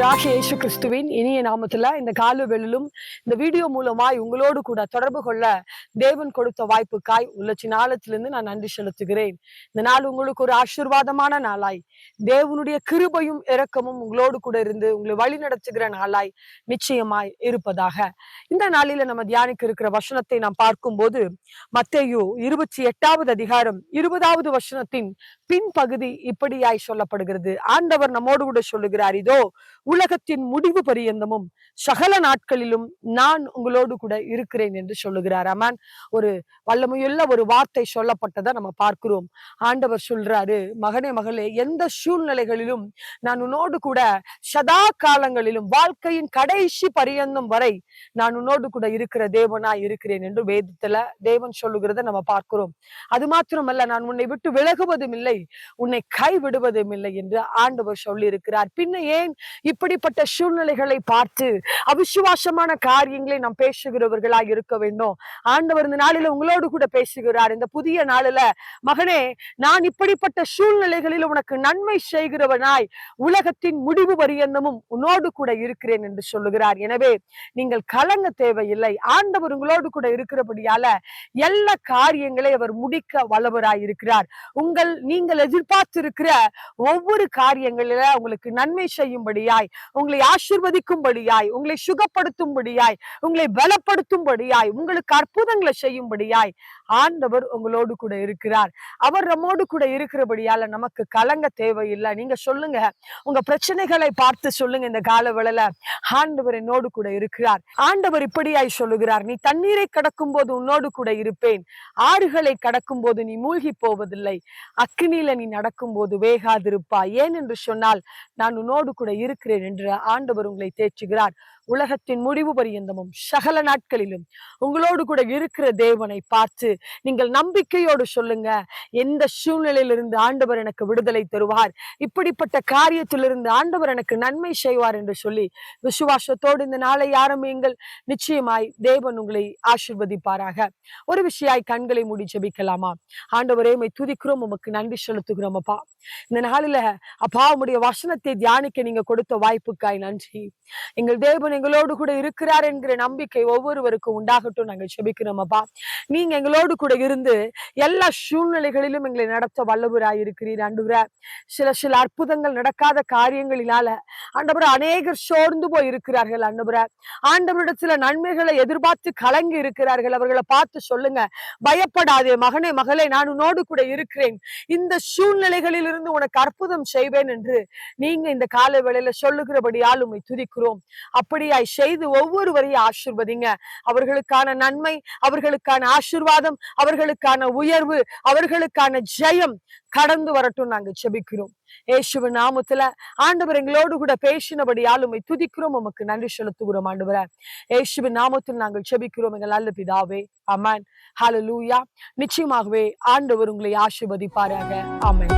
ஆண்டவராகிய இயேசு கிறிஸ்துவின் இனிய நாமத்துல இந்த காலவெளியிலும் இந்த வீடியோ மூலமாய் உங்களோடு கூட தொடர்பு கொள்ள தேவன் கொடுத்த வாய்ப்புக்காய் உள்ளச்சி நாளத்திலிருந்து நான் நன்றி செலுத்துகிறேன். இந்த நாள் உங்களுக்கு ஒரு ஆசீர்வாதமான நாளாய், தேவனுடைய கிருபையும் இரக்கமும் உங்களோடு கூட இருந்து உங்களை வழி நடத்துகிற நாளாய் நிச்சயமாய் இருப்பதாக. இந்த நாளில நம்ம தியானிக்க இருக்கிற வசனத்தை நாம் பார்க்கும்போது மத்தேயு 28வது அதிகாரம் 20வது வசனத்தின் பின்பகுதி இப்படியாய் சொல்லப்படுகிறது. ஆண்டவர் நம்மோடு கூட சொல்லுகிறார், இதோ உலகத்தின் முடிவு பரியந்தமும் சகல நாட்களிலும் நான் உங்களோடு கூட இருக்கிறேன் என்று சொல்லுகிறார். ஆமான். ஒரு வல்லமையுள்ள ஒரு வார்த்தை சொல்லப்பட்டதை நம்ம பார்க்கிறோம். ஆண்டவர் சொல்றாரு, மகனே மகளே, எந்த சூழ்நிலைகளிலும் நான் உன்னோடு கூட சதா காலங்களிலும் வாழ்க்கையின் கடைசி பரியந்தம் வரை நான் உன்னோடு கூட இருக்கிற தேவனாய் இருக்கிறேன் என்று வேதத்துல தேவன் சொல்லுகிறத நம்ம பார்க்கிறோம். அது மாத்திரமல்ல, நான் உன்னை விட்டு விலகுவதும் இல்லை, உன்னை கைவிடுவதும் இல்லை என்று ஆண்டவர் சொல்லி இருக்கிறார். பின்ன ஏன் இப்படிப்பட்ட சூழ்நிலைகளை பார்த்து அவிசுவாசமான காரியங்களை நாம் பேசுகிறவர்களாய் இருக்க வேண்டும்? ஆண்டவர் இந்த நாளில உங்களோடு கூட பேசுகிறார். இந்த புதிய நாளில, மகனே, நான் இப்படிப்பட்ட சூழ்நிலைகளில் உனக்கு நன்மை செய்கிறவனாய் உலகத்தின் முடிவு பரியந்தமும் உன்னோடு கூட இருக்கிறேன் என்று சொல்லுகிறார். எனவே நீங்கள் கலங்க தேவையில்லை. ஆண்டவர் உங்களோடு கூட இருக்கிறபடியால எல்லா காரியங்களை அவர் முடிக்க வல்லவராய் இருக்கிறார். நீங்கள் எதிர்பார்த்திருக்கிற ஒவ்வொரு காரியங்களில உங்களுக்கு நன்மை செய்யும்படியாய், உங்களை ஆசீர்வதிக்கும்படியாய், உங்களை சுகப்படுத்தும்படியாய், உங்களை பலப்படுத்தும்படியாய், உங்களுக்கு அற்புதங்களை செய்யும்படியாய் ஆண்டவர் உங்களோடு கூட இருக்கிறார். அவர் நம்மோடு கூட இருக்கிறபடியால நமக்கு கலங்க தேவையில்லை. நீங்க சொல்லுங்க, உங்க பிரச்சனைகளை பார்த்து சொல்லுங்க, இந்த கால வேளையில ஆண்டவர் என்னோடு கூட இருக்கிறார். ஆண்டவர் இப்படியாய் சொல்லுகிறார், நீ தண்ணீரை கடக்கும் போது உன்னோடு கூட இருப்பேன், ஆறுகளை கடக்கும் போது நீ மூழ்கி போவதில்லை, அக்கினியில நீ நடக்கும் போது வேகாதிருப்பாய். ஏன் என்று சொன்னால் நான் உன்னோடு கூட இருக்கிறேன் என்று ஆண்டவர் உங்களை தேற்றுகிறார். உலகத்தின் முடிவு பரியந்தமும் சகல நாட்களிலும் உங்களோடு கூட இருக்கிற தேவனை பார்த்து நீங்கள் நம்பிக்கையோடு சொல்லுங்க, எந்த சூழ்நிலையிலிருந்து ஆண்டவர் எனக்கு விடுதலை தருவார், இப்படிப்பட்ட காரியத்திலிருந்து ஆண்டவர் எனக்கு நன்மை செய்வார் என்று சொல்லி விசுவாசத்தோடு இந்த நாளை ஆரம்பியுங்கள். நிச்சயமாய் தேவன் உங்களை ஆசீர்வதிப்பாராக. ஒரு விஷயாய் கண்களை மூடி ஜெபிக்கலாமா? ஆண்டவரே, உம்மை துதிக்கிறோம், உமக்கு நன்றி செலுத்துகிறோம் அப்பா. இந்த நாளில அப்பா, உம்முடைய வசனத்தை தியானிக்க நீங்க கொடுத்த வாய்ப்புக்காய் நன்றி. எங்கள் தேவன் எங்களோடு கூட இருக்கிறார் என்கிற நம்பிக்கை ஒவ்வொருவருக்கும் உண்டாகட்டும் நாங்கள் ஜெபிக்கிறோம் அப்பா. நீங்க எங்களோடு கூட இருந்து எல்லா சூழ்நிலைகளிலும் எங்களை நடத்த வல்லவராய் இருக்கிறீர் ஆண்டவரே. சில அற்புதங்கள் நடக்காத காரியங்களினால ஆண்டவரே அநேகர் சோர்ந்து போய் இருக்கிறார்கள் ஆண்டவரே. ஆண்டவரிடத்துல நன்மைகளை எதிர்பார்த்து கலங்கி இருக்கிறார்கள். அவர்களை பார்த்து சொல்லுங்க, பயப்படாதே மகனே மகளே, நான் உன்னோடு கூட இருக்கிறேன், இந்த சூழ்நிலைகளில் இருந்து உனக்கு அற்புதம் செய்வேன் என்று நீங்க இந்த கால வேளையில சொல்லுகிறபடியால் உம்மை துதிக்கிறோம். அப்படியாய் செய்து ஒவ்வொருவரையும் ஆசீர்வதிங்க. அவர்களுக்கான நன்மை, அவர்களுக்கான ஆசீர்வாதம், அவர்களுக்கான உயர்வு, அவர்களுக்கான ஜெயம் கடந்து வரட்டும் நாங்க ஜெபிக்கிறோம். இயேசுவின் நாமத்துல ஆண்டவர் எங்களோடு கூட பேசினபடியால் உம்மை துதிக்கிறோம், உமக்கு நன்றி செலுத்துகிறோம் ஆண்டவரே. இயேசுவின் நாமத்தில் நாங்கள் ஜெபிக்கிறோம் எங்கள் நல்ல பிதாவே. ஆமென். ஹல்லேலூயா. நிச்சயமாகவே ஆண்டவர் உங்களை ஆசீர்வதிப்பாராக. ஆமென்.